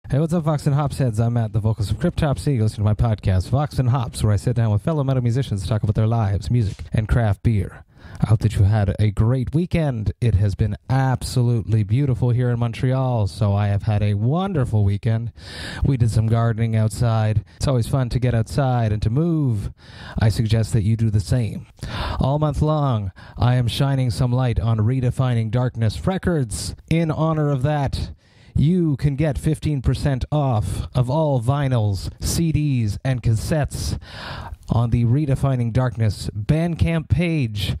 Hey, what's up, Vox and Hops heads? I'm Matt, the vocalist of Cryptopsy. You listen to my podcast, Vox and Hops, where I sit down with fellow metal musicians to talk about their lives, music, and craft beer. I hope that you had a great weekend. It has been absolutely beautiful here in Montreal, so I have had a wonderful weekend. We did some gardening outside. It's always fun to get outside and to move. I suggest that you do the same. All month long, I am shining some light on Redefining Darkness Records. In honor of that, you can get 15% off of all vinyls, CDs, and cassettes on the Redefining Darkness Bandcamp page.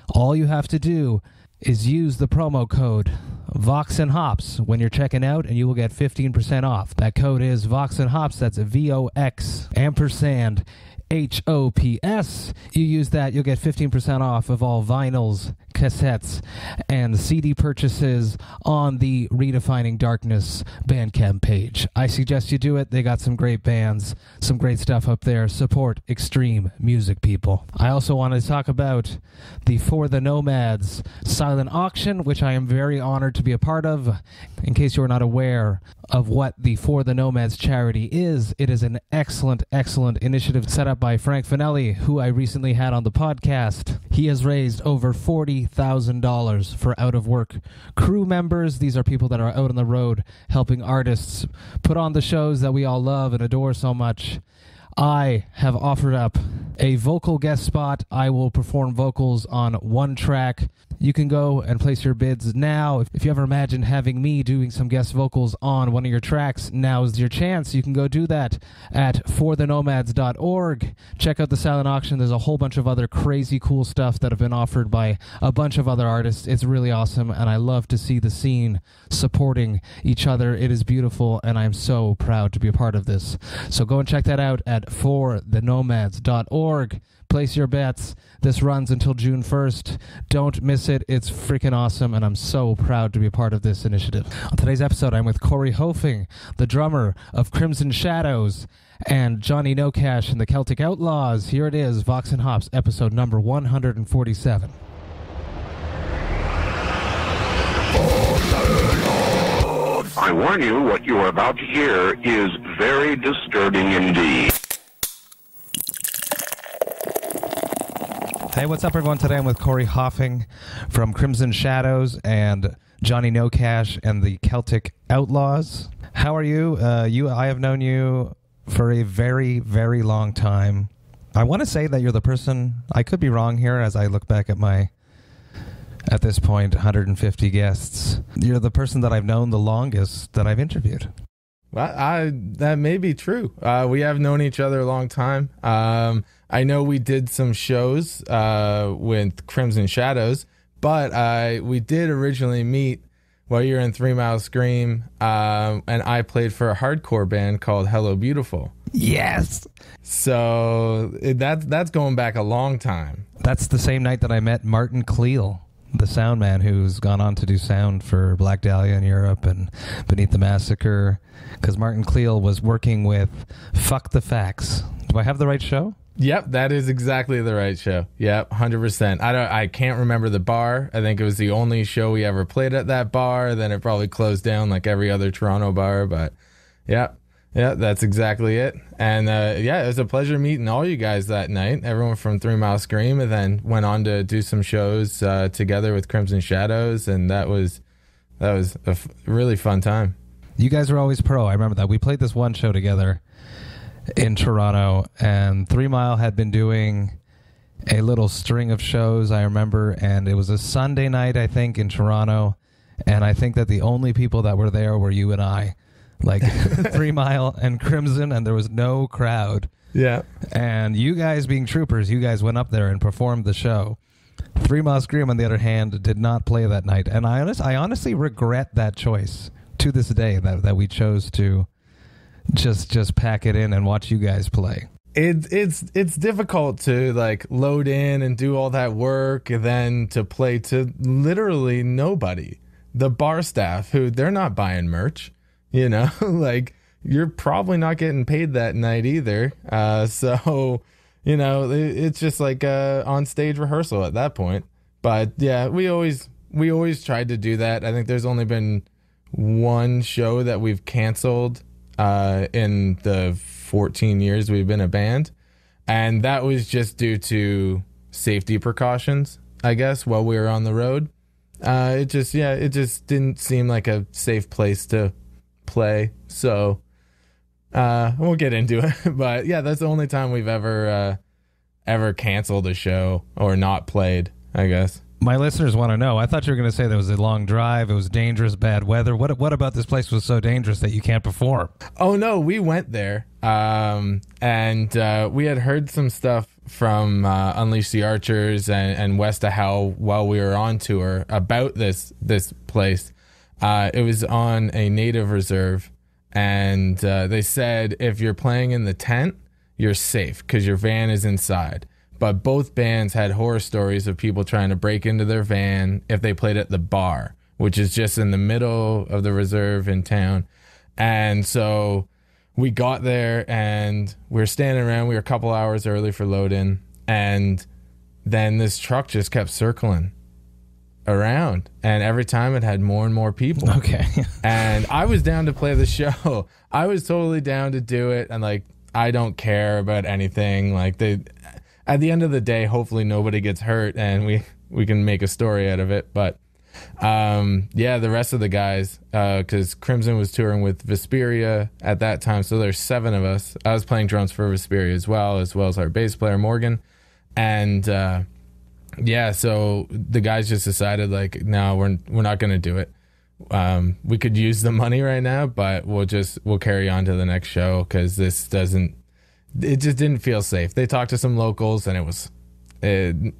All you have to do is use the promo code Vox&Hops when you're checking out, and you will get 15% off. That code is Vox&Hops. That's VOX ampersand HOPS. You use that, you'll get 15% off of all vinyls, cassettes, and CD purchases on the Redefining Darkness Bandcamp page. I suggest you do it. They got some great bands, some great stuff up there. Support extreme music, people. I also want to talk about the For the Nomads silent auction, which I am very honored to be a part of. In case you are not aware of what the For the Nomads charity is, it is an excellent, excellent initiative set up by Frank Finelli, who I recently had on the podcast. He has raised over $40,000 for out-of-work crew members. These are people that are out on the road helping artists put on the shows that we all love and adore so much. I have offered up a vocal guest spot. I will perform vocals on one track. You can go and place your bids now. If you ever imagined having me doing some guest vocals on one of your tracks, now's your chance. You can go do that at forthenomads.org. Check out the silent auction. There's a whole bunch of other crazy cool stuff that have been offered by a bunch of other artists. It's really awesome, and I love to see the scene supporting each other. It is beautiful, and I'm so proud to be a part of this. So go and check that out at forthenomads.org. Place your bets. This runs until June 1st. Don't miss it. It's freaking awesome, and I'm so proud to be a part of this initiative. On today's episode, I'm with Cory Hofing, the drummer of Crimson Shadows, and Johnny Nocash and the Celtic Outlaws. Here it is, Vox&Hops, episode number 147. I warn you, what you are about to hear is very disturbing indeed. Hey, what's up, everyone? Today I'm with Cory Hofing from Crimson Shadows and Johnny Nocash and the Celtic Outlaws. How are you? I have known you for a very, very long time. I want to say that you're the person, I could be wrong here as I look back at this point, 150 guests. You're the person that I've known the longest that I've interviewed. Well, that may be true. We have known each other a long time. I know we did some shows with Crimson Shadows, but we did originally meet while you were in 3 Mile Scream, and I played for a hardcore band called Hello Beautiful. Yes! So that's going back a long time. That's the same night that I met Martin Cleal, the sound man who's gone on to do sound for Black Dahlia in Europe and Beneath the Massacre, because Martin Cleal was working with Fuck the Facts. Do I have the right show? Yep, that is exactly the right show. Yep, 100%. I can't remember the bar. I think it was the only show we ever played at that bar. Then it probably closed down like every other Toronto bar. But yeah, that's exactly it. And it was a pleasure meeting all you guys that night. Everyone from 3 Mile Scream, and then went on to do some shows together with Crimson Shadows, and that was a really fun time. You guys were always pro. I remember that. We played this one show together in Toronto, and 3 Mile had been doing a little string of shows, I remember, and it was a Sunday night, I think, in Toronto, and I think that the only people that were there were you and I, like 3 Mile and Crimson, and there was no crowd. Yeah. And you guys, being troopers, you guys went up there and performed the show. 3 Mile Scream, on the other hand, did not play that night, and I honestly regret that choice to this day, that we chose to just pack it in and watch you guys play. It's difficult to like load in and do all that work and then to play to literally nobody. The bar staff, who they're not buying merch, like you're probably not getting paid that night either. So it's just like on stage rehearsal at that point. But yeah, we always tried to do that. I think there's only been one show that we've canceled in the 14 years we've been a band. And that was just due to safety precautions, I guess, while we were on the road. It just didn't seem like a safe place to play. So we'll get into it. But yeah, that's the only time we've ever canceled a show or not played, I guess. My listeners want to know. I thought you were going to say there was a long drive. It was dangerous, bad weather. What about this place was so dangerous that you can't perform? Oh, no, we went there. And we had heard some stuff from Unleash the Archers and West of Hell while we were on tour about this place. It was on a native reserve. And they said if you're playing in the tent, you're safe because your van is inside. But both bands had horror stories of people trying to break into their van if they played at the bar, which is just in the middle of the reserve in town. And so we got there and we were standing around. We were a couple hours early for load-in. And then this truck just kept circling around. And every time it had more and more people. Okay. And I was down to play the show. I was totally down to do it. And, like, I don't care about anything. Like, at the end of the day, hopefully nobody gets hurt and we can make a story out of it. But the rest of the guys, because Crimson was touring with Vesperia at that time, so there's 7 of us. I was playing drums for Vesperia as well as our bass player Morgan. And so the guys just decided, like, no, we're not going to do it. We could use the money right now, but we'll carry on to the next show because it just didn't feel safe. They talked to some locals and it was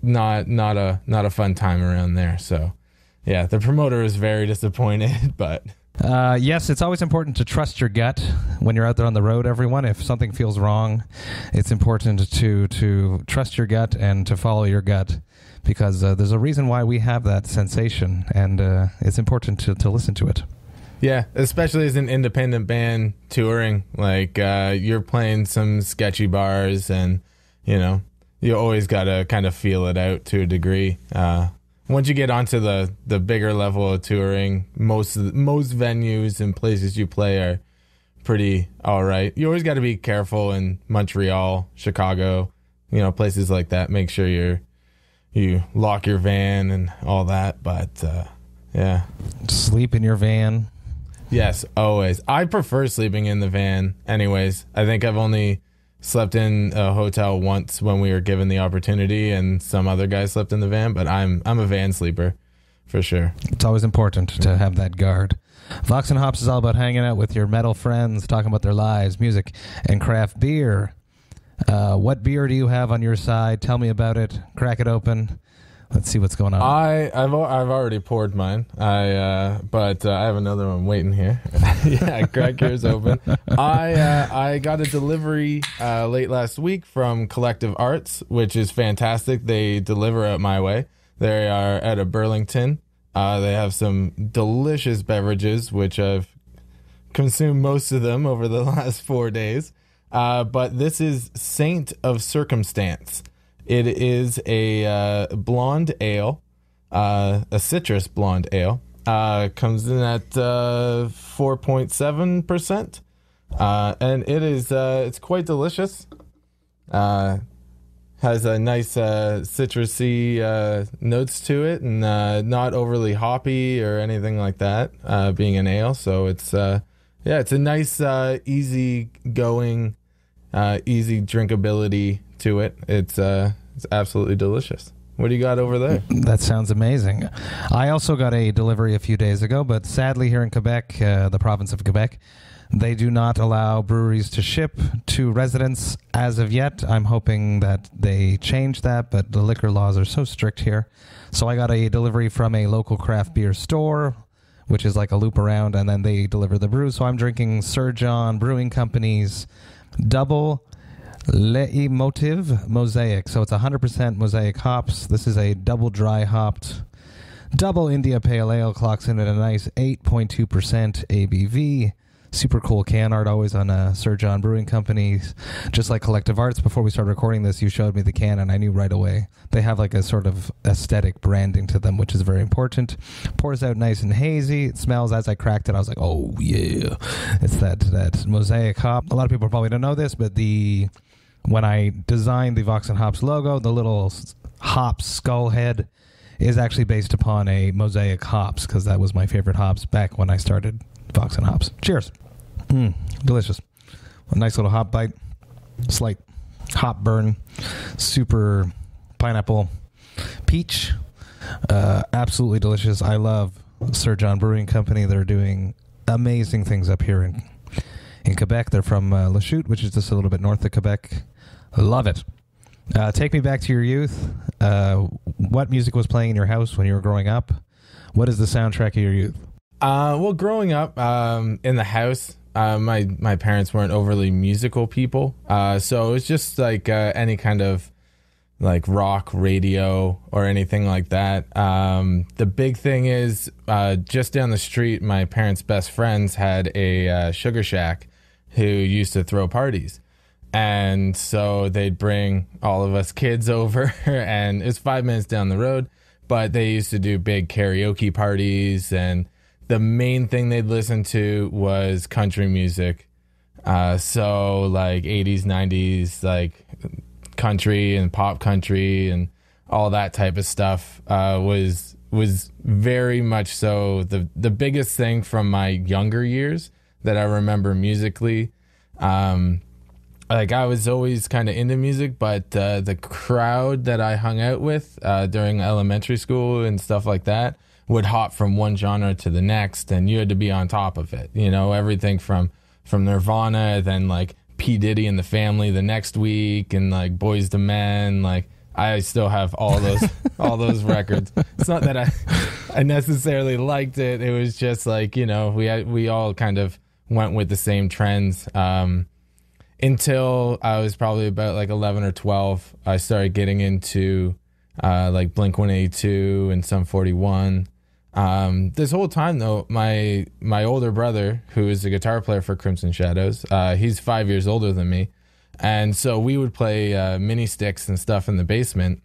not a fun time around there. So yeah, the promoter was very disappointed, but yes, it's always important to trust your gut when you're out there on the road, everyone. If something feels wrong, it's important to trust your gut and to follow your gut because there's a reason why we have that sensation, and it's important to listen to it. Yeah, especially as an independent band touring, like you're playing some sketchy bars and, you always got to kind of feel it out to a degree. Once you get onto the bigger level of touring, most venues and places you play are pretty all right. You always got to be careful in Montreal, Chicago, places like that. Make sure you lock your van and all that. But yeah. Sleep in your van. Yes, always. I prefer sleeping in the van anyways. I think I've only slept in a hotel once when we were given the opportunity and some other guy slept in the van, but I'm a van sleeper for sure. It's always important to have that guard. Vox and Hops is all about hanging out with your metal friends, talking about their lives, music, and craft beer. What beer do you have on your side? Tell me about it. Crack it open. Let's see what's going on. I've already poured mine. But I have another one waiting here. Yeah, crack yours open. I got a delivery late last week from Collective Arts, which is fantastic. They deliver out my way. They are out of Burlington. They have some delicious beverages, which I've consumed most of them over the last 4 days. But this is Saint of Circumstance. It is a blonde ale, a citrus blonde ale. Comes in at 4.7%, and it is it's quite delicious. Has a nice citrusy notes to it, and not overly hoppy or anything like that. Being an ale, so it's it's a nice easy going, easy drinkability to it. It's absolutely delicious. What do you got over there? That sounds amazing. I also got a delivery a few days ago, but sadly here in Quebec, the province of Quebec, they do not allow breweries to ship to residents as of yet. I'm hoping that they change that, but the liquor laws are so strict here. So I got a delivery from a local craft beer store, which is like a loop around, and then they deliver the brew. So I'm drinking Sir John Brewing Company's double Leitmotiv Mosaic. So it's 100% Mosaic hops. This is a double dry hopped double India Pale Ale, clocks in at a nice 8.2% ABV. super cool can art always on Sir John Brewing Company. Just like Collective Arts, before we started recording this, you showed me the can, and I knew right away. They have like a sort of aesthetic branding to them, which is very important. Pours out nice and hazy. It smells, as I cracked it, I was like, oh, yeah. It's that Mosaic hop. A lot of people probably don't know this, but when I designed the Vox&Hops logo, the little hops skull head is actually based upon a Mosaic hops, because that was my favorite hops back when I started Vox&Hops. Cheers. Delicious. A nice little hop bite. Slight hop burn. Super pineapple peach. Absolutely delicious. I love Sir John Brewing Company. They're doing amazing things up here in Quebec. They're from Lachute, which is just a little bit north of Quebec. Love it. Take me back to your youth. What music was playing in your house when you were growing up? What is the soundtrack of your youth? Well, growing up in the house, my parents weren't overly musical people. So it was just like any kind of like rock radio or anything like that. The big thing is just down the street, my parents' best friends had a sugar shack who used to throw parties. And so they'd bring all of us kids over, and it's 5 minutes down the road, but they used to do big karaoke parties, and the main thing they'd listen to was country music. So like 80s, 90s, like country and pop country and all that type of stuff was very much so the biggest thing from my younger years that I remember musically. Like I was always kind of into music, but the crowd that I hung out with during elementary school and stuff like that would hop from one genre to the next, and you had to be on top of it. You know, everything from Nirvana, then like P. Diddy and the Family the next week, and like Boyz II Men. Like I still have all those records. It's not that I necessarily liked it. It was just like, you know, we all kind of went with the same trends. Until I was probably about like 11 or 12, I started getting into like Blink-182 and Sum 41. This whole time though, my older brother, who is a guitar player for Crimson Shadows, he's 5 years older than me. And so we would play mini sticks and stuff in the basement,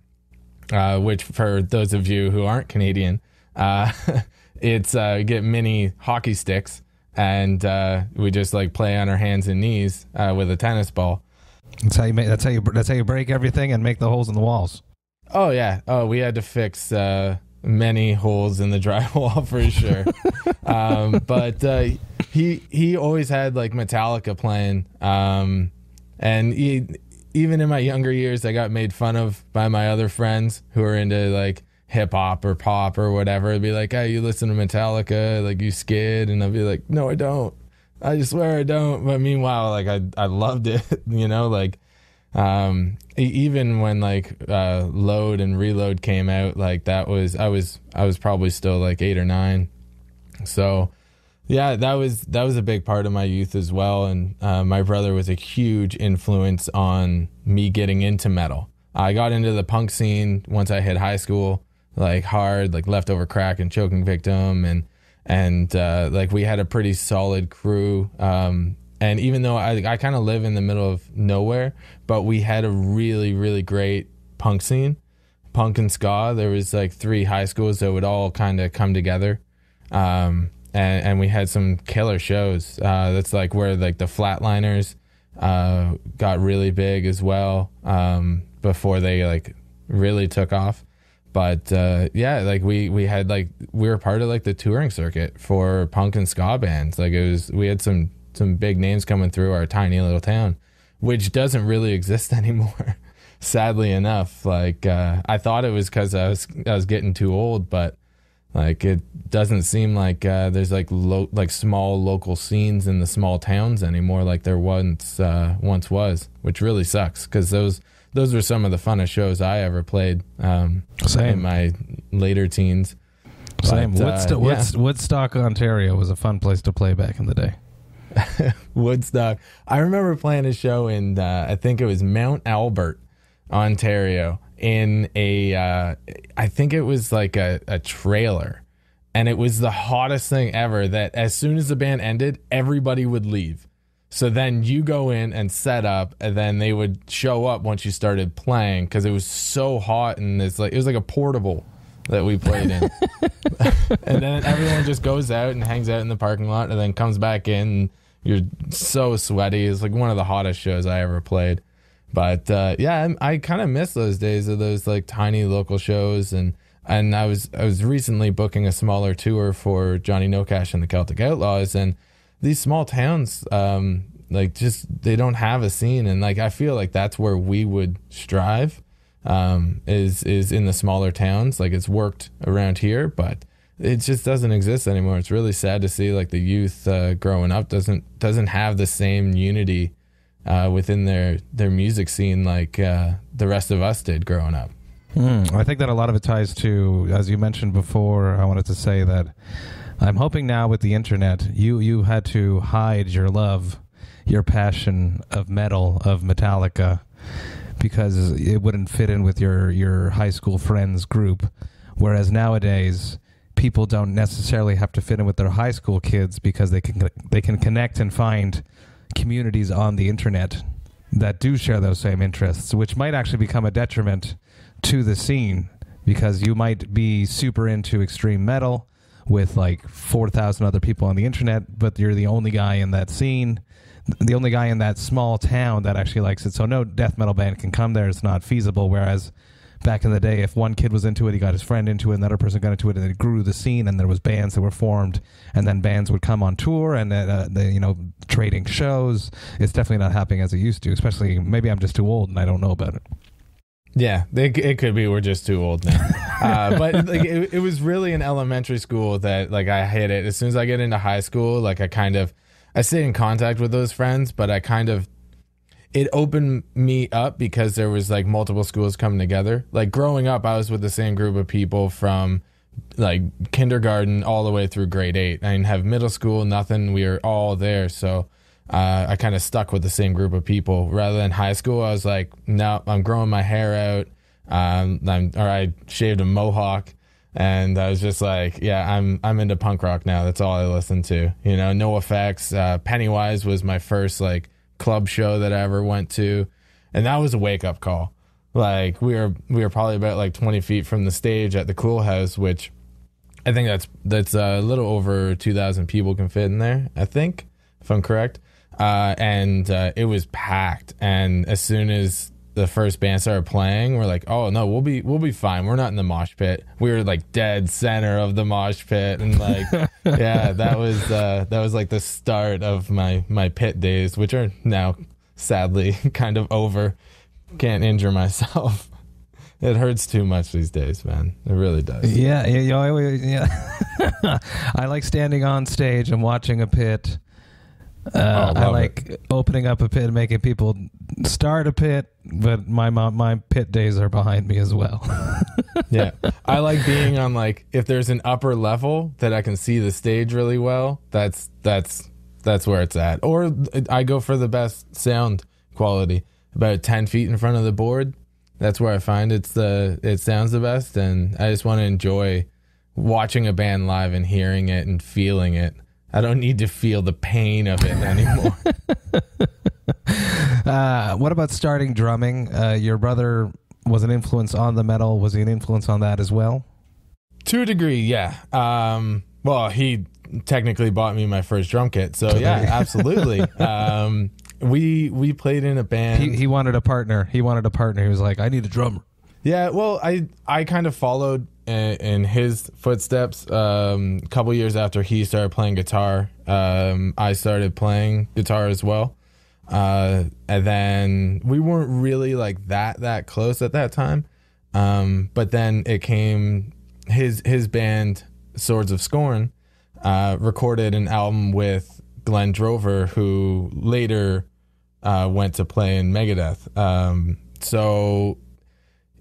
which for those of you who aren't Canadian, it's get mini hockey sticks. And we just like play on our hands and knees with a tennis ball. That's how you break everything and make the holes in the walls. Oh yeah. Oh, we had to fix many holes in the drywall for sure. But he always had like Metallica playing. And even in my younger years, I got made fun of by my other friends who are into like hip hop or pop or whatever. It'd be like, hey, you listen to Metallica, like you skid, and I'd be like, no, I don't. I just swear I don't. But meanwhile, like I loved it, you know, like even when like Load and Reload came out, like that was I was probably still like 8 or 9. So yeah, that was a big part of my youth as well. And my brother was a huge influence on me getting into metal. I got into the punk scene once I hit high school, like hard, like Leftover Crack and Choking Victim, and like we had a pretty solid crew. And even though I kind of live in the middle of nowhere, but we had a really, really great punk scene, punk and ska. There was like 3 high schools that would all kind of come together. And we had some killer shows. That's like where like the Flatliners got really big as well, before they like really took off. But yeah, like we were part of like the touring circuit for punk and ska bands. Like we had some big names coming through our tiny little town, which doesn't really exist anymore, sadly enough. Like I thought it was because I was getting too old, but like it doesn't seem like there's like small local scenes in the small towns anymore like there once was, which really sucks, because those were some of the funnest shows I ever played in my later teens. Same. But, Woodstock, Ontario was a fun place to play back in the day. Woodstock. I remember playing a show in, I think it was Mount Albert, Ontario, in I think it was like a trailer. And it was the hottest thing ever that as soon as the band ended, everybody would leave. So then you go in and set up, and then they would show up once you started playing because it was so hot, and it was like a portable that we played in. And then everyone just goes out and hangs out in the parking lot and then comes back in. And you're so sweaty. It's like one of the hottest shows I ever played. But yeah, I kind of miss those days of those like tiny local shows. And I was recently booking a smaller tour for Johnny Nocash and the Celtic Outlaws, and these small towns, like just they don't have a scene, and like I feel like that's where we would strive, is in the smaller towns. Like it's worked around here, but it just doesn't exist anymore. It's really sad to see like the youth growing up doesn't have the same unity within their music scene like the rest of us did growing up. I think that a lot of it ties to, as you mentioned before, I wanted to say that I'm hoping now with the internet, you had to hide your love, your passion of metal, of Metallica, because it wouldn't fit in with your high school friends group. Whereas nowadays, people don't necessarily have to fit in with their high school kids because they can connect and find communities on the internet that do share those same interests, which might actually become a detriment to the scene, because you might be super into extreme metal with like 4,000 other people on the internet, but you're the only guy in that scene, the only guy in that small town that actually likes it. So no death metal band can come there. It's not feasible. Whereas back in the day, if one kid was into it, he got his friend into it, another person got into it, and it grew the scene, and there was bands that were formed, and then bands would come on tour, and trading shows. It's definitely not happening as it used to, especially maybe I'm just too old and I don't know about it. Yeah, it could be we're just too old now. But like, it was really in elementary school that like I hit it. As soon as I get into high school, like I stayed in contact with those friends, but it opened me up because there was like multiple schools coming together. Like growing up, I was with the same group of people from like kindergarten all the way through grade 8. I didn't have middle school, nothing. We were all there. So I kind of stuck with the same group of people. Rather than high school, I was like, no, I'm growing my hair out. I shaved a mohawk, and I was just like, yeah, I'm into punk rock now. That's all I listen to. You know, No Effects. Pennywise was my first like club show that I ever went to, and that was a wake up call. Like we were probably about like 20 feet from the stage at the Cool House, which I think that's a little over 2,000 people can fit in there, I think, if I'm correct. And it was packed. And as soon as the first band started playing, we're like, oh no, we'll be fine. We're not in the mosh pit. We were like dead center of the mosh pit, and like, yeah, that was like the start of my pit days, which are now sadly kind of over. Can't injure myself. It hurts too much these days, man. It really does. Yeah. I like standing on stage and watching a pit. I like opening up a pit and making people start a pit, but my pit days are behind me as well. Yeah. I like being on, like, if there's an upper level that I can see the stage really well, that's where it's at. Or I go for the best sound quality, about 10 feet in front of the board. That's where I find it sounds the best, and I just want to enjoy watching a band live and hearing it and feeling it. I don't need to feel the pain of it anymore. What about starting drumming? Your brother was an influence on the metal. Was he an influence on that as well? To a degree, yeah. Well, he technically bought me my first drum kit, so yeah, absolutely. We played in a band. He wanted a partner. He was like, I need a drummer. Yeah, well, I kind of followed in his footsteps. A couple years after he started playing guitar, I started playing guitar as well. And then we weren't really like that close at that time. But then it came his band, Swords of Scorn, recorded an album with Glenn Drover, who later went to play in Megadeth. So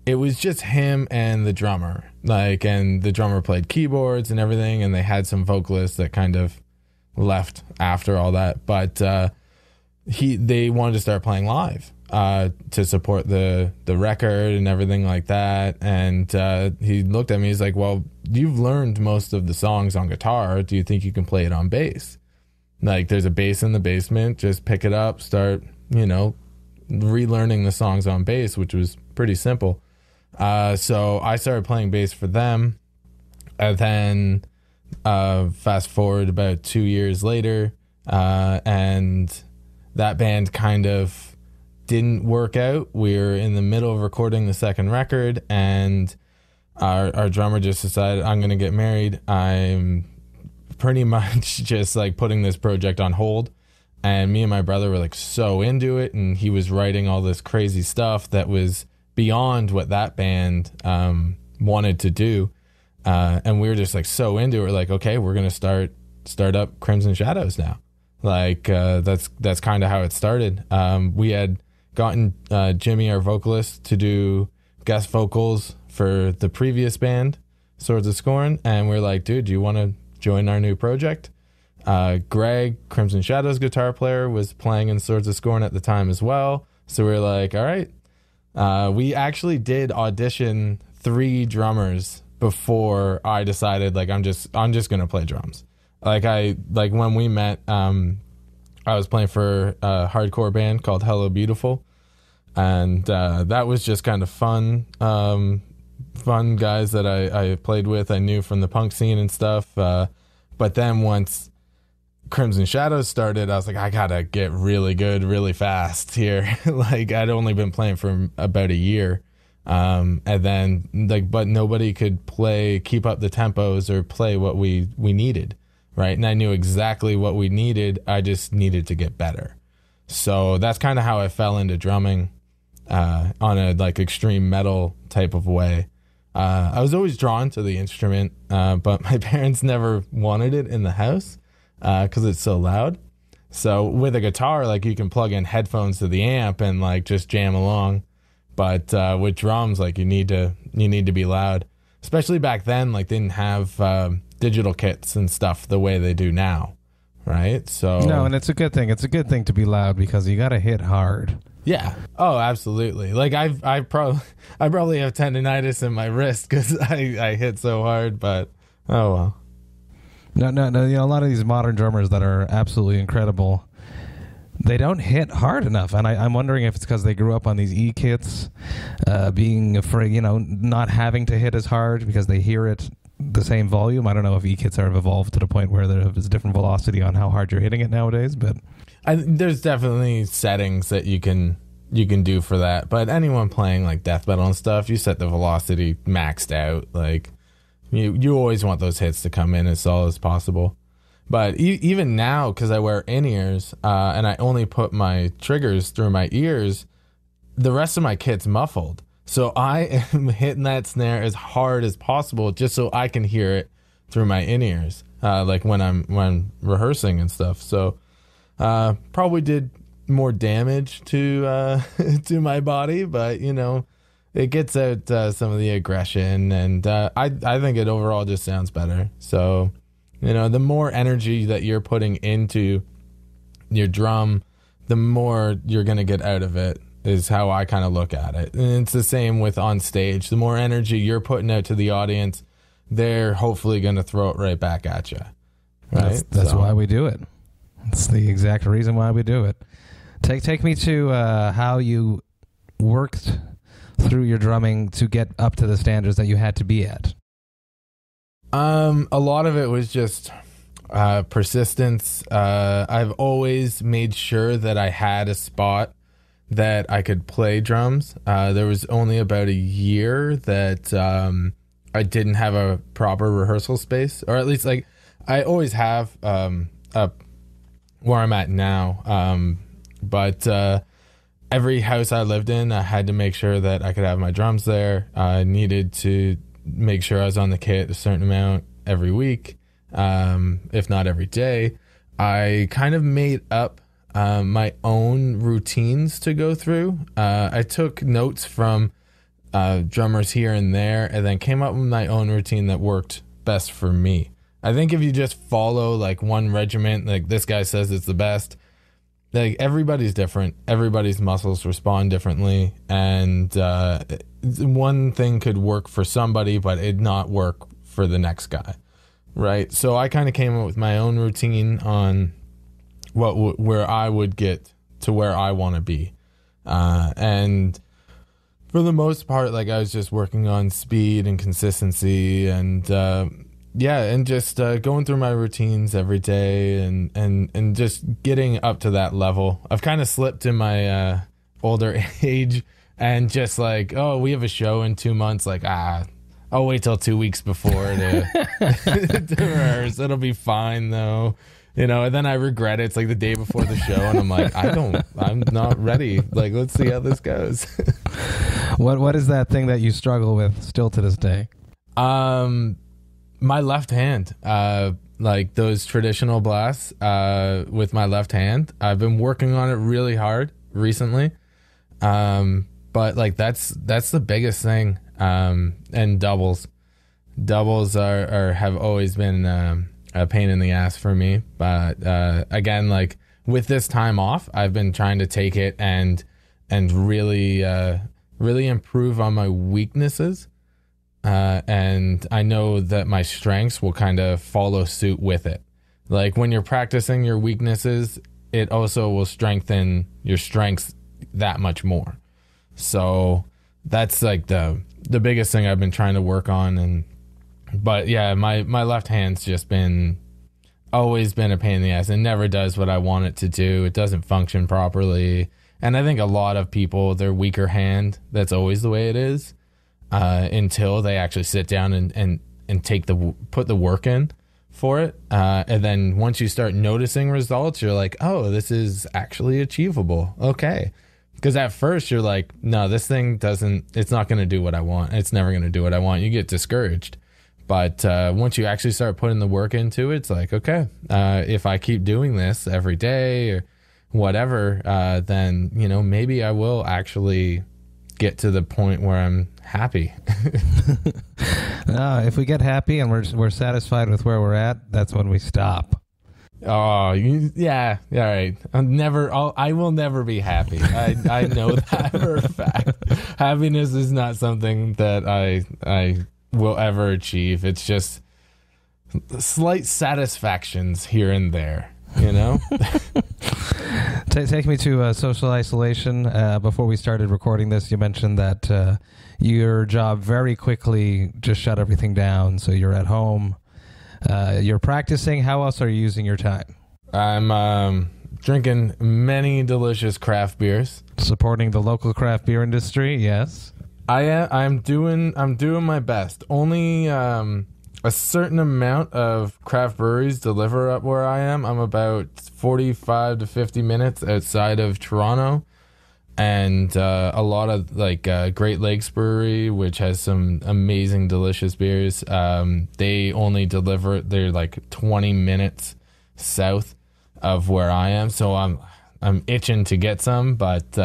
it was just him and the drummer, and the drummer played keyboards and everything, and they had some vocalists that kind of left after all that. But they wanted to start playing live to support the record and everything like that. And he looked at me, he's like, well, you've learned most of the songs on guitar. Do you think you can play it on bass? Like, there's a bass in the basement, just pick it up, start, relearning the songs on bass, which was pretty simple. So I started playing bass for them. And then fast forward about 2 years later, and that band kind of didn't work out. We were in the middle of recording the second record, and our drummer just decided, I'm going to get married. I'm pretty much just like putting this project on hold. And me and my brother were like so into it, and he was writing all this crazy stuff that was beyond what that band wanted to do. And we were just like so into it. We're like, okay, we're going to start up Crimson Shadows now. Like, that's kind of how it started. We had gotten Jimmy, our vocalist, to do guest vocals for the previous band, Swords of Scorn. And we're like, dude, do you want to join our new project? Greg, Crimson Shadows guitar player, was playing in Swords of Scorn at the time as well. So we're like, all right. We actually did audition 3 drummers before I decided, like, I'm just going to play drums. Like when we met, I was playing for a hardcore band called Hello Beautiful. And that was just kind of fun guys that I played with. I knew from the punk scene and stuff. But then once Crimson Shadows started, I was like, I gotta get really good really fast here. Like, I'd only been playing for about a year. And then but nobody could keep up the tempos or play what we needed. Right. And I knew exactly what we needed. I just needed to get better. So that's kind of how I fell into drumming, on a like extreme metal type of way. I was always drawn to the instrument, but my parents never wanted it in the house, cause it's so loud. So with a guitar, like, you can plug in headphones to the amp and like just jam along. But with drums, like, you need to be loud, especially back then. Like, they didn't have digital kits and stuff the way they do now, right? So no, and it's a good thing. It's a good thing to be loud because you got to hit hard. Yeah. Oh, absolutely. Like, I probably have tendonitis in my wrist because I hit so hard. But oh well. No. A lot of these modern drummers that are absolutely incredible, they don't hit hard enough, and I'm wondering if it's because they grew up on these E-kits, being afraid, not having to hit as hard because they hear it the same volume. I don't know if E-kits are evolved to the point where there's a different velocity on how hard you're hitting it nowadays, but there's definitely settings that you can do for that. But anyone playing like death metal and stuff, you set the velocity maxed out. Like, you always want those hits to come in as solid as possible. But even now, because I wear in-ears and I only put my triggers through my ears, the rest of my kit's muffled. So I am hitting that snare as hard as possible just so I can hear it through my in-ears, like when I'm rehearsing and stuff. So probably did more damage to to my body, but it gets out some of the aggression, and I think it overall just sounds better. So. The more energy that you're putting into your drum, the more you're going to get out of it, is how I kind of look at it. And it's the same with on stage. The more energy you're putting out to the audience, they're hopefully going to throw it right back at you. Right? That's why we do it. That's the exact reason why we do it. Take me to how you worked through your drumming to get up to the standards that you had to be at. A lot of it was just persistence. I've always made sure that I had a spot that I could play drums. There was only about a year that I didn't have a proper rehearsal space, or at least like I always have up where I'm at now. But every house I lived in, I had to make sure that I could have my drums there. I needed to make sure I was on the kit a certain amount every week, if not every day. I kind of made up my own routines to go through. I took notes from drummers here and there, and then came up with my own routine that worked best for me. I think if you just follow like one regiment, like this guy says it's the best, like everybody's different. Everybody's muscles respond differently, and one thing could work for somebody, but it not work for the next guy, right? So I kind of came up with my own routine on where I would get to where I want to be, and for the most part, like I was just working on speed and consistency, and just going through my routines every day, and just getting up to that level. I've kind of slipped in my older age, and just like, oh, we have a show in 2 months, like I'll wait till 2 weeks before to rehearse. It'll be fine though. And then I regret it. It's like the day before the show, and I'm like, I'm not ready. Like, let's see how this goes. What is that thing that you struggle with still to this day? My left hand, like those traditional blasts, with my left hand. I've been working on it really hard recently. But like that's the biggest thing. And doubles have always been, a pain in the ass for me. But, again, like with this time off, I've been trying to take it and really improve on my weaknesses. And I know that my strengths will kind of follow suit with it. Like when you're practicing your weaknesses, it also will strengthen your strengths that much more. So that's like the biggest thing I've been trying to work on. But yeah, my left hand's just always been a pain in the ass. It never does what I want it to do. It doesn't function properly. And I think a lot of people, their weaker hand, that's always the way it is. Until they actually sit down and put the work in for it. And then once you start noticing results, you're like, oh, this is actually achievable. Okay. Because at first you're like, no, this thing it's not going to do what I want. It's never going to do what I want. You get discouraged. But once you actually start putting the work into it, it's like, okay, if I keep doing this every day or whatever, then, maybe I will actually get to the point where I'm happy. If we get happy and we're satisfied with where we're at, that's when we stop. Oh, yeah. All right. I will never be happy. I know that for a fact. Happiness is not something that I will ever achieve. It's just slight satisfactions here and there, Take me to social isolation. Before we started recording this, you mentioned that your job very quickly just shut everything down. So you're at home. You're practicing. How else are you using your time? I'm drinking many delicious craft beers. Supporting the local craft beer industry, yes. I'm doing my best. Only a certain amount of craft breweries deliver up where I am. I'm about 45 to 50 minutes outside of Toronto, and a lot of like Great Lakes Brewery, which has some amazing, delicious beers. They only deliver. They're like 20 minutes south of where I am, so I'm itching to get some. But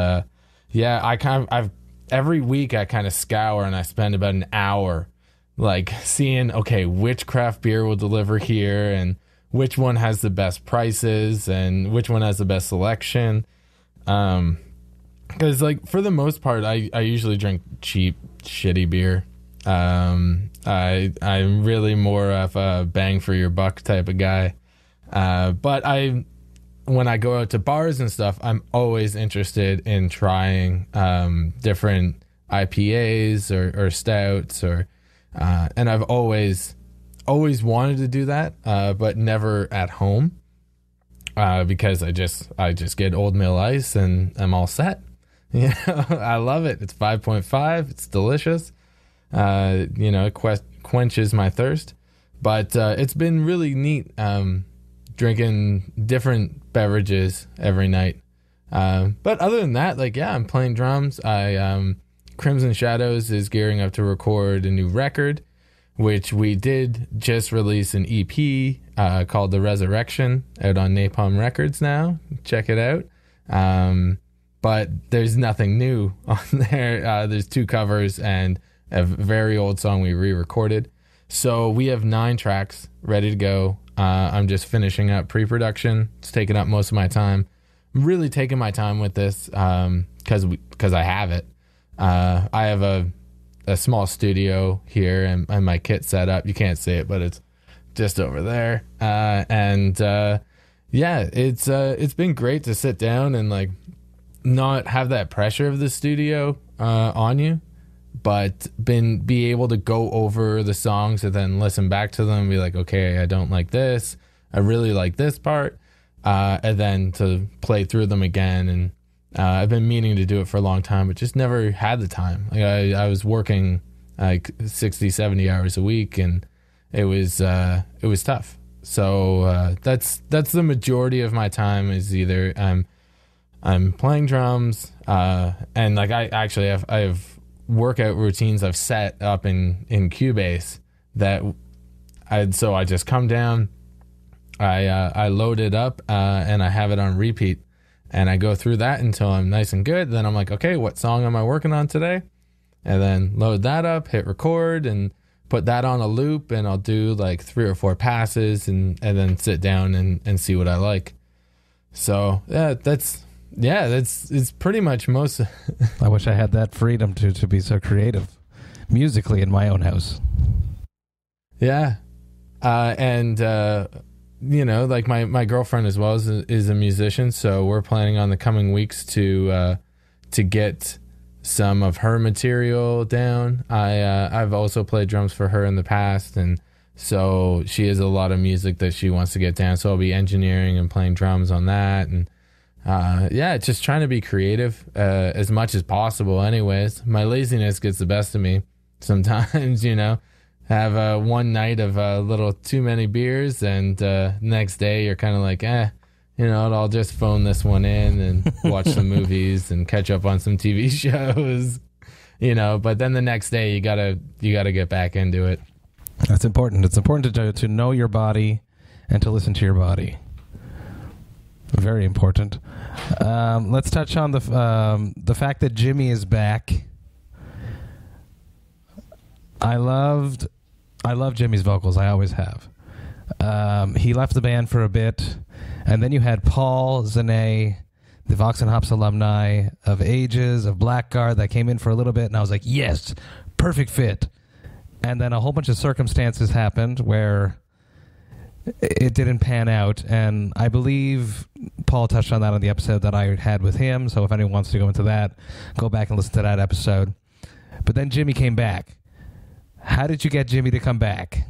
every week I kind of scour and I spend about an hour like seeing, okay, which craft beer will deliver here and which one has the best prices and which one has the best selection. Because like for the most part, I usually drink cheap, shitty beer. I'm really more of a bang for your buck type of guy. But when I go out to bars and stuff, I'm always interested in trying different IPAs or stouts and I've always wanted to do that, but never at home, because I just get Old Mill Ice and I'm all set. I love it. It's 5.5. It's delicious. It quenches my thirst. But it's been really neat drinking different beverages every night. But other than that, I'm playing drums. Crimson Shadows is gearing up to record a new record, which we did just release an EP called The Resurrection out on Napalm Records now. Check it out. But there's nothing new on there. There's 2 covers and a very old song we re-recorded. So we have 9 tracks ready to go. I'm just finishing up pre-production. It's taking up most of my time. really taking my time with this because I have it. I have a small studio here and my kit set up. You can't see it, but it's just over there. It's been great to sit down and like not have that pressure of the studio on you, but be able to go over the songs and then listen back to them and be like, okay, I don't like this, I really like this part, and then to play through them again. And I've been meaning to do it for a long time, but just never had the time. Like I was working like 60, 70 hours a week, and it was tough. So that's the majority of my time is either I'm playing drums, and like I have workout routines I've set up in Cubase so I just come down, I load it up, and I have it on repeat, and I go through that until I'm nice and good. Then I'm like, okay, what song am I working on today? And then load that up, hit record, and put that on a loop, and I'll do like 3 or 4 passes and then sit down and see what I like. So it's pretty much most. I wish I had that freedom to be so creative musically in my own house. Yeah. Like my girlfriend as well is a musician, so we're planning on the coming weeks to get some of her material down. I've also played drums for her in the past, and so she has a lot of music that she wants to get down, so I'll be engineering and playing drums on that. And just trying to be creative as much as possible. Anyways, my laziness gets the best of me sometimes. Have one night of a little too many beers, and next day you're kind of like, I'll just phone this one in and watch some movies and catch up on some TV shows, but then the next day you gotta get back into it. That's important. It's important to know your body and to listen to your body. Very important. Let's touch on the fact that Jimmy is back. I love Jimmy's vocals. I always have. He left the band for a bit, and then you had Paul Zane, the Vox&Hops alumni of Ages, of Blackguard, that came in for a little bit, and I was like, yes, perfect fit. And then a whole bunch of circumstances happened where it didn't pan out, and I believe Paul touched on that on the episode that I had with him, so if anyone wants to go into that, go back and listen to that episode. But then Jimmy came back. How did you get Jimmy to come back?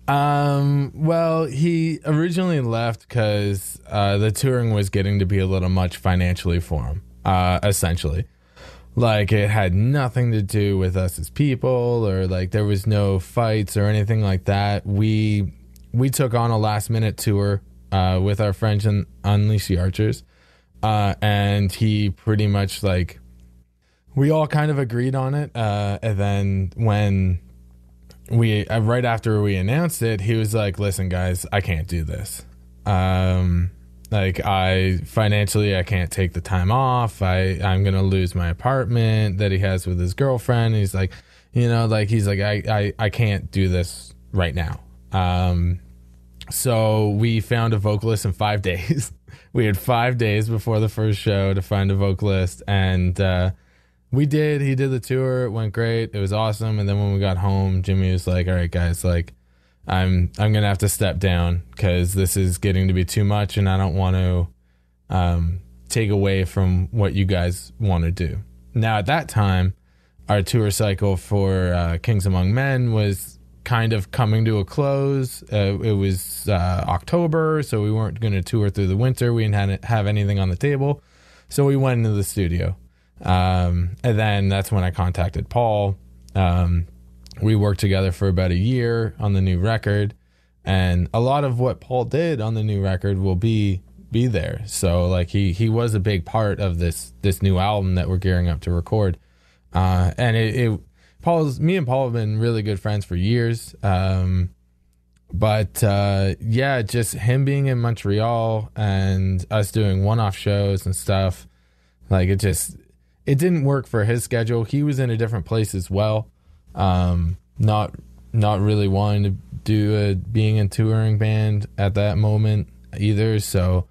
Well, he originally left because the touring was getting to be a little much financially for him, essentially. Like, it had nothing to do with us as people, or like there was no fights or anything like that. We took on a last-minute tour with our friends in Unleash the Archers, and he pretty much, like, we all kind of agreed on it, and then when we right after we announced it, he was like, listen, guys, I can't do this. Like, I can't take the time off. I'm going to lose my apartment that he has with his girlfriend. He's like, I can't do this right now. So we found a vocalist in 5 days. We had 5 days before the first show to find a vocalist, and we did. He did the tour. It went great. It was awesome. And then when we got home, Jimmy was like, all right, guys, like, I'm going to have to step down because this is getting to be too much, and I don't want to take away from what you guys want to do. Now, at that time, our tour cycle for Kings Among Men was kind of coming to a close. It was October, so we weren't going to tour through the winter. We didn't have anything on the table. So we went into the studio. And then that's when I contacted Paul. We worked together for about a year on the new record, and a lot of what Paul did on the new record will be there. So like he was a big part of this new album that we're gearing up to record. And me and Paul have been really good friends for years. But just him being in Montreal and us doing one-off shows and stuff, like it didn't work for his schedule. He was in a different place as well. Not really wanting to do being a touring band at that moment either. So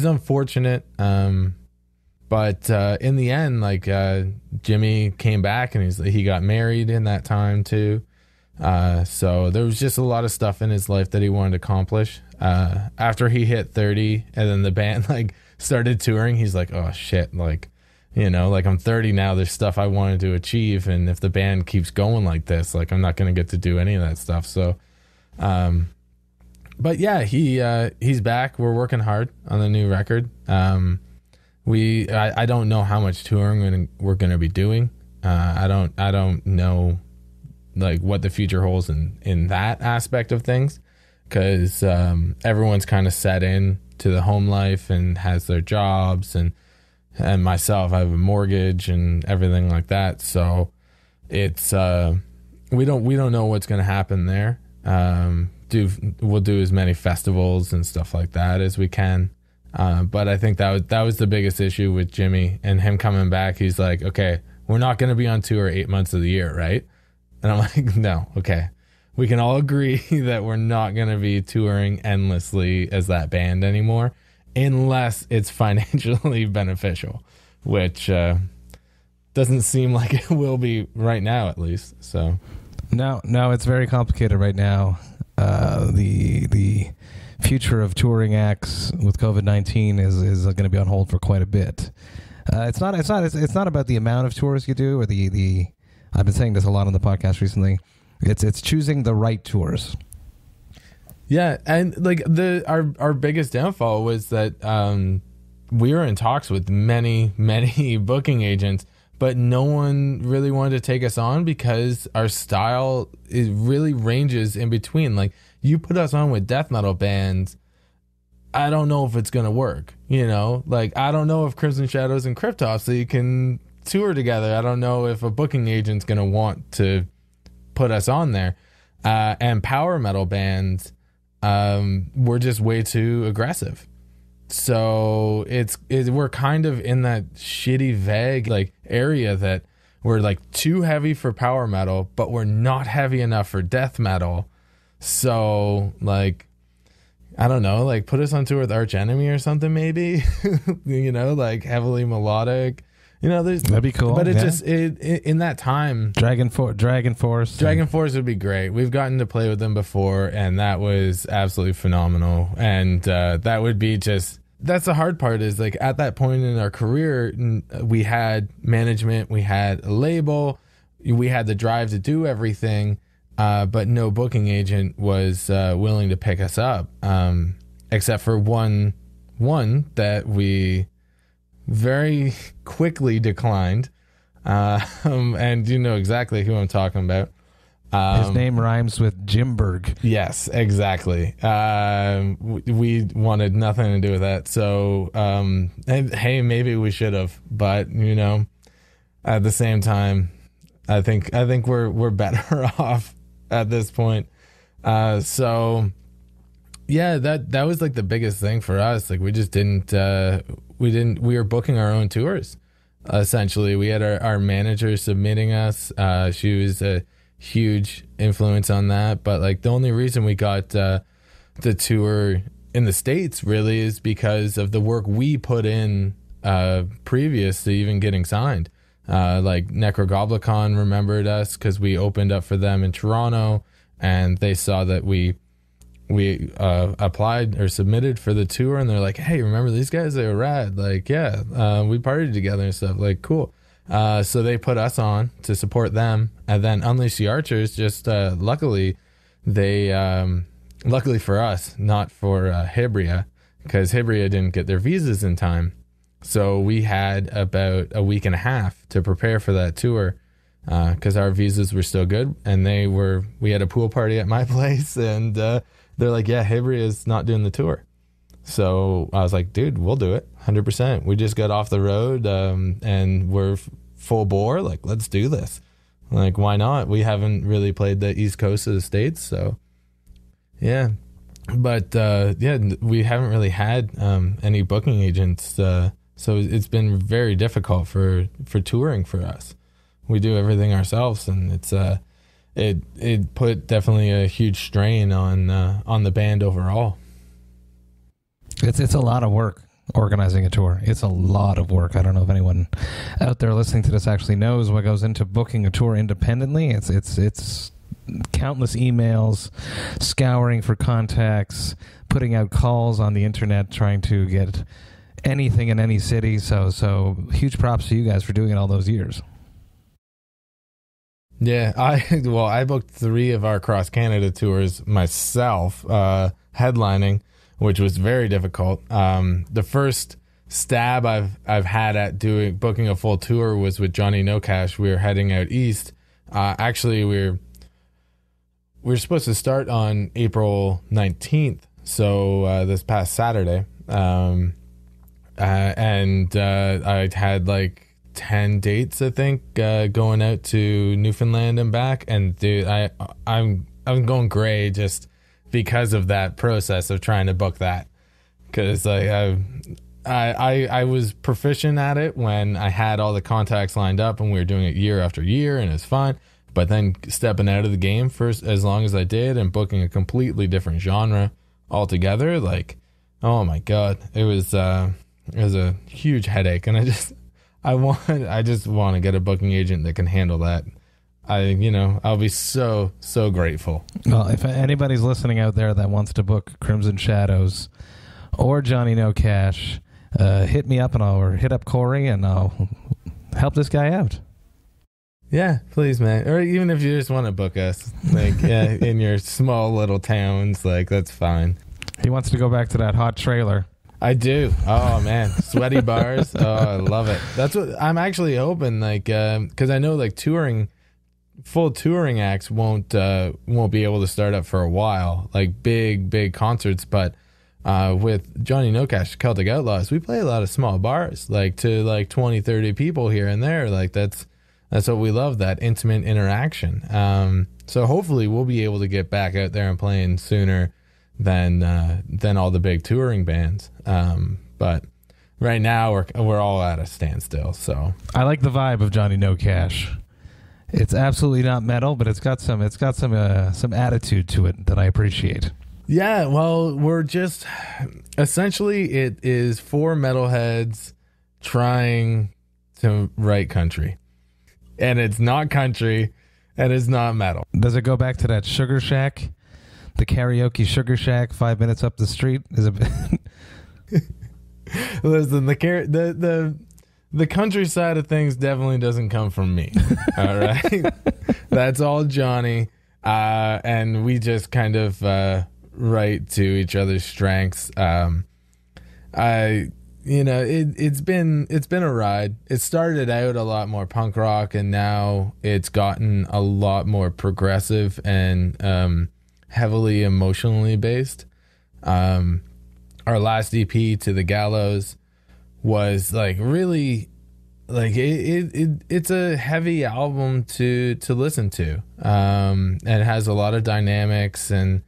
unfortunate. But in the end, like Jimmy came back and he got married in that time too. So there was just a lot of stuff in his life that he wanted to accomplish. After he hit 30 and then the band like started touring, he's like, oh shit, like, you know, like I'm 30 now, there's stuff I wanted to achieve. And if the band keeps going like this, like I'm not going to get to do any of that stuff. So, but yeah, he's back. We're working hard on the new record. I don't know how much touring we're going to be doing. I don't know like what the future holds in that aspect of things, because everyone's kind of set in to the home life and has their jobs, and myself, I have a mortgage and everything like that. So it's we don't know what's going to happen there. We'll do as many festivals and stuff like that as we can. But I think that was the biggest issue with Jimmy and him coming back. He's like, okay, we're not going to be on tour 8 months of the year, right? And I'm like, no, okay. We can all agree that we're not going to be touring endlessly as that band anymore, unless it's financially beneficial, which doesn't seem like it will be right now, at least. So, no, it's very complicated right now. The future of touring acts with COVID-19 is going to be on hold for quite a bit. It's not about the amount of tours you do or the I've been saying this a lot on the podcast recently. It's choosing the right tours. Yeah, and like our biggest downfall was that we were in talks with many booking agents, but no one really wanted to take us on because our style really ranges in between. Like, you put us on with death metal bands, I don't know if it's going to work, you know? Like, I don't know if Crimson Shadows and Cryptopsy can tour together. I don't know if a booking agent's going to want to put us on there. And power metal bands were just way too aggressive. So we're kind of in that shitty, vague like area that we're like too heavy for power metal, but we're not heavy enough for death metal. So like, I don't know, like put us on tour with Arch Enemy or something, maybe, you know, like heavily melodic, you know, that'd be cool. But it just, in that time, Dragon Force would be great. We've gotten to play with them before, and that was absolutely phenomenal. And that would be just, that's the hard part, is like at that point in our career, we had management, we had a label, we had the drive to do everything. But no booking agent was willing to pick us up, except for one that we very quickly declined. And you know exactly who I'm talking about. His name rhymes with Jimberg. Yes, exactly. We wanted nothing to do with that. So, and, hey, maybe we should have, but you know, at the same time, I think we're better off at this point. So yeah, that was like the biggest thing for us. Like we just didn't we were booking our own tours. Essentially, we had our manager submitting us. She was a huge influence on that. But like the only reason we got the tour in the States really is because of the work we put in previous to even getting signed. Like Necrogoblicon remembered us because we opened up for them in Toronto, and they saw that we applied or submitted for the tour, and they're like, hey, remember these guys? They were rad. Like, yeah, we partied together and stuff. Like, cool. So they put us on to support them, and then Unleash the Archers, just luckily for us, not for Hibria, because Hibria didn't get their visas in time. So we had about a week and a half to prepare for that tour, because our visas were still good, and we had a pool party at my place, and they're like, yeah, Hibria is not doing the tour. So I was like, dude, we'll do it 100%. We just got off the road, and we're full bore. Like, let's do this. Like, why not? We haven't really played the East Coast of the States, so yeah. But yeah, we haven't really had any booking agents. So it's been very difficult for touring for us. We do everything ourselves, and it's it put definitely a huge strain on the band overall. It's a lot of work. organizing a tour. It's a lot of work. I don't know if anyone out there listening to this actually knows what goes into booking a tour independently. It's countless emails, scouring for contacts, putting out calls on the internet, trying to get anything in any city. So huge props to you guys for doing it all those years. Yeah, I booked 3 of our cross Canada tours myself, headlining, which was very difficult. The first stab I've had at booking a full tour was with Johnny Nocash. We were heading out east. Actually, we were supposed to start on April 19th, so this past Saturday. And I had like 10 dates, I think, going out to Newfoundland and back. And dude, I'm going gray just because of that process of trying to book that. Because like I was proficient at it when I had all the contacts lined up and we were doing it year after year and it's fine. But then stepping out of the game for as long as I did and booking a completely different genre altogether, like, oh my God, it was a huge headache. And I just want to get a booking agent that can handle that. I'll be so grateful. Well, if anybody's listening out there that wants to book Crimson Shadows or Johnny Nocash, hit me up or hit up Cory and I'll help this guy out. Yeah, please, man. Or even if you just want to book us, like, yeah, in your small little towns, like, that's fine. He wants to go back to that hot trailer. I do. Oh man, sweaty bars. Oh, I love it. That's what I'm actually hoping. Like, because I know like full touring acts won't be able to start up for a while. Like big concerts, but with Johnny Nocash, Celtic Outlaws, we play a lot of small bars, like to like 20, 30 people here and there. Like that's what we love, that intimate interaction. So hopefully we'll be able to get back out there and playing sooner than all the big touring bands. But right now we're all at a standstill. So I like the vibe of Johnny Nocash. It's absolutely not metal, but it's got some attitude to it that I appreciate. Yeah, well, we're just essentially it is 4 metalheads trying to write country, and it's not country, and it's not metal. Does it go back to that Sugar Shack? The karaoke Sugar Shack 5 minutes up the street is a bit. Listen, the country side of things definitely doesn't come from me. All right, that's all Johnny, and we just kind of write to each other's strengths. It's been a ride. It started out a lot more punk rock, and now it's gotten a lot more progressive and heavily emotionally based. Our last EP, To the Gallows, was like really like it's a heavy album to listen to. And it has a lot of dynamics and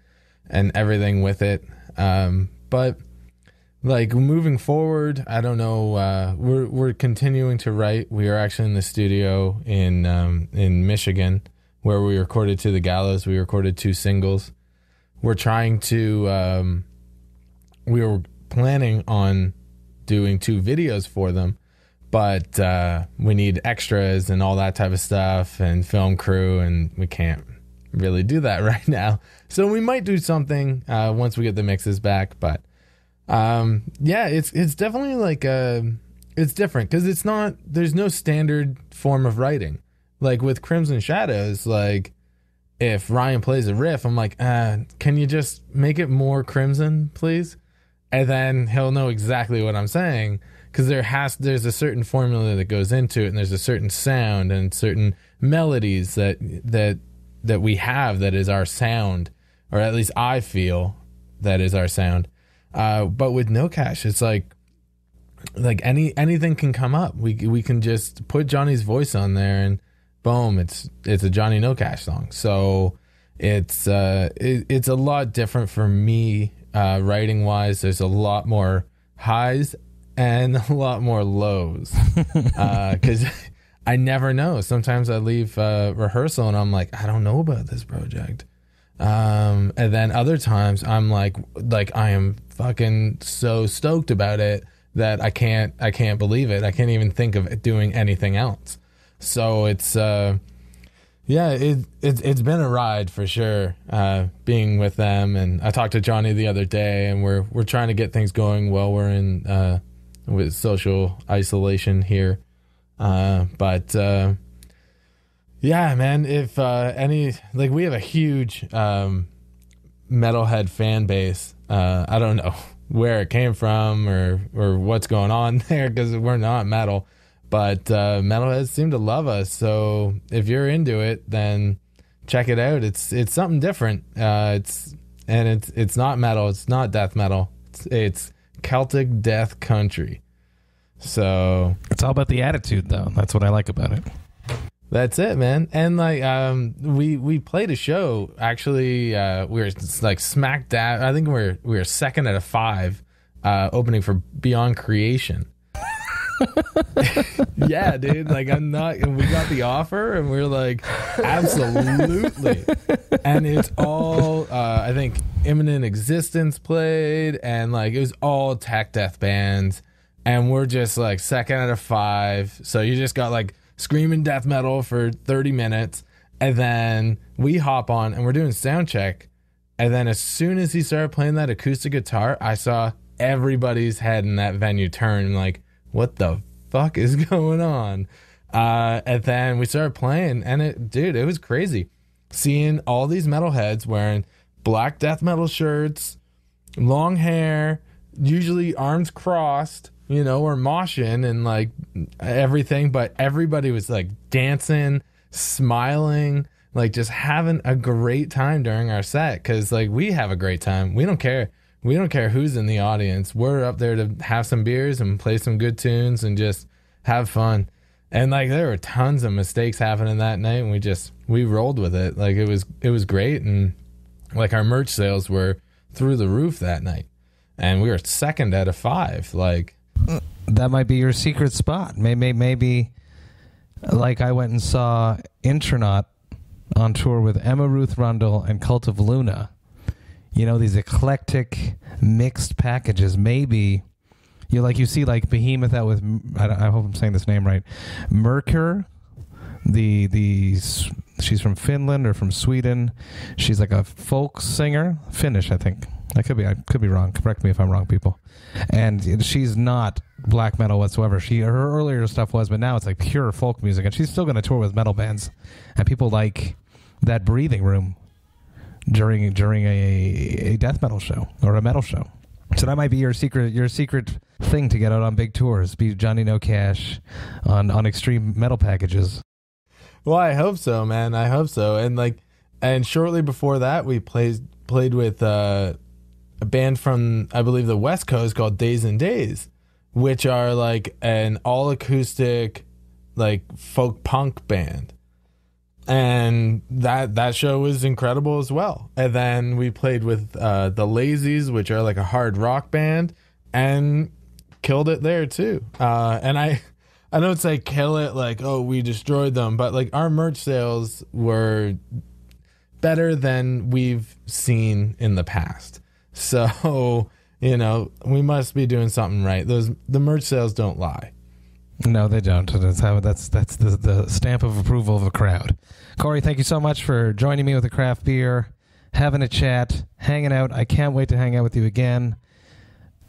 everything with it. But like moving forward, I don't know. We're continuing to write. We are actually in the studio in Michigan, where we recorded To the Gallows. We recorded 2 singles. We're trying to. We were planning on doing 2 videos for them, but we need extras and all that type of stuff and film crew, and we can't really do that right now. So we might do something once we get the mixes back. But yeah, it's definitely like it's different because it's not. There's no standard form of writing. Like with Crimson Shadows, like if Ryan plays a riff, I'm like, can you just make it more Crimson, please? And then he'll know exactly what I'm saying, because there's a certain formula that goes into it, and there's a certain sound and certain melodies that we have that is our sound, or at least I feel that is our sound. But with Nocash, it's like anything can come up. We can just put Johnny's voice on there, and boom, it's a Johnny Nocash song. So it's a lot different for me. Writing wise, there's a lot more highs and a lot more lows, because I never know. Sometimes I leave rehearsal and I'm like, I don't know about this project, and then other times I'm like I am fucking so stoked about it, that I can't believe it. I can't even think of doing anything else. So it's it's been a ride for sure, being with them. And I talked to Johnny the other day, and we're trying to get things going while we're in with social isolation here. But yeah, man, if we have a huge metalhead fan base. I don't know where it came from or what's going on there, because we're not metal, but metalheads seem to love us. So if you're into it, then check it out. It's something different. It's not metal. It's not death metal. It's Celtic death country. So it's all about the attitude, though. That's what I like about it. That's it, man. And like we played a show. Actually, we were like smack dab. I think we were second out of 5, opening for Beyond Creation. Yeah, dude. Like I'm not. And we got the offer, and we were like, absolutely. And it's all. I think Imminent Existence played, and like it was all tech death bands, and we're just like second out of 5. So you just got like screaming death metal for 30 minutes, and then we hop on and we're doing sound check, and then as soon as he started playing that acoustic guitar, I saw everybody's head in that venue turn, like, what the fuck is going on? And then we started playing, and it was crazy seeing all these metalheads wearing black death metal shirts, long hair, usually arms crossed, or moshing and like everything, but everybody was like dancing, smiling, like just having a great time during our set. Cause like we have a great time. We don't care. We don't care who's in the audience. We're up there to have some beers and play some good tunes and just have fun. And like there were tons of mistakes happening that night, and we rolled with it. Like it was great. And like our merch sales were through the roof that night, and we were second out of 5. Like, that might be your secret spot. Maybe like I went and saw Intronaut on tour with Emma Ruth Rundle and Cult of Luna. These eclectic mixed packages. Maybe you see like Behemoth out with, I hope I'm saying this name right, Merkur. She's from Finland or from Sweden. She's like a folk singer, Finnish, I think. I could be wrong. Correct me if I'm wrong, people. And she's not black metal whatsoever. Her earlier stuff was, but now it's like pure folk music, and she's still going to tour with metal bands. And people like that breathing room during a death metal show or a metal show. So that might be your secret thing to get out on big tours. Be Johnny Nocash on extreme metal packages. Well, I hope so, man. I hope so. And shortly before that, we played with a band from, I believe, the West Coast called Days and Days, which are like an all acoustic, like folk punk band. And that show was incredible as well. And then we played with the Lazies, which are like a hard rock band, and killed it there too. And I don't say kill it like, oh, we destroyed them, but like our merch sales were better than we've seen in the past. So, we must be doing something right. The merch sales don't lie. No, they don't. That's the stamp of approval of a crowd. Cory, thank you so much for joining me with a craft beer, having a chat, hanging out. I can't wait to hang out with you again.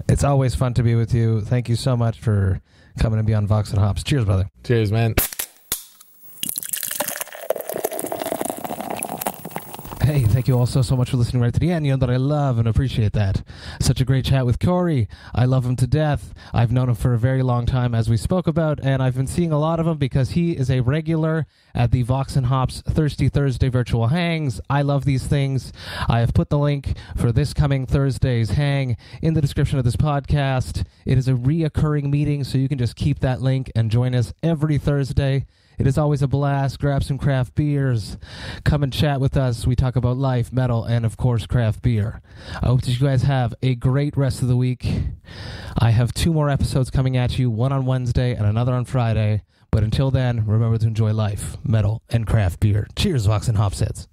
It's always fun to be with you. Thank you so much for coming and be on Vox and Hops. Cheers, brother. Cheers, man. Hey, thank you all so much for listening right to the end. You know that I love and appreciate that. Such a great chat with Cory. I love him to death. I've known him for a very long time, as we spoke about, and I've been seeing a lot of him because he is a regular at the Vox and Hops Thirsty Thursday virtual hangs. I love these things. I have put the link for this coming Thursday's hang in the description of this podcast. It is a reoccurring meeting, so you can just keep that link and join us every Thursday. It is always a blast. Grab some craft beers. Come and chat with us. We talk about life, metal, and, of course, craft beer. I hope that you guys have a great rest of the week. I have 2 more episodes coming at you, one on Wednesday and another on Friday. But until then, remember to enjoy life, metal, and craft beer. Cheers, Vox and Hops heads.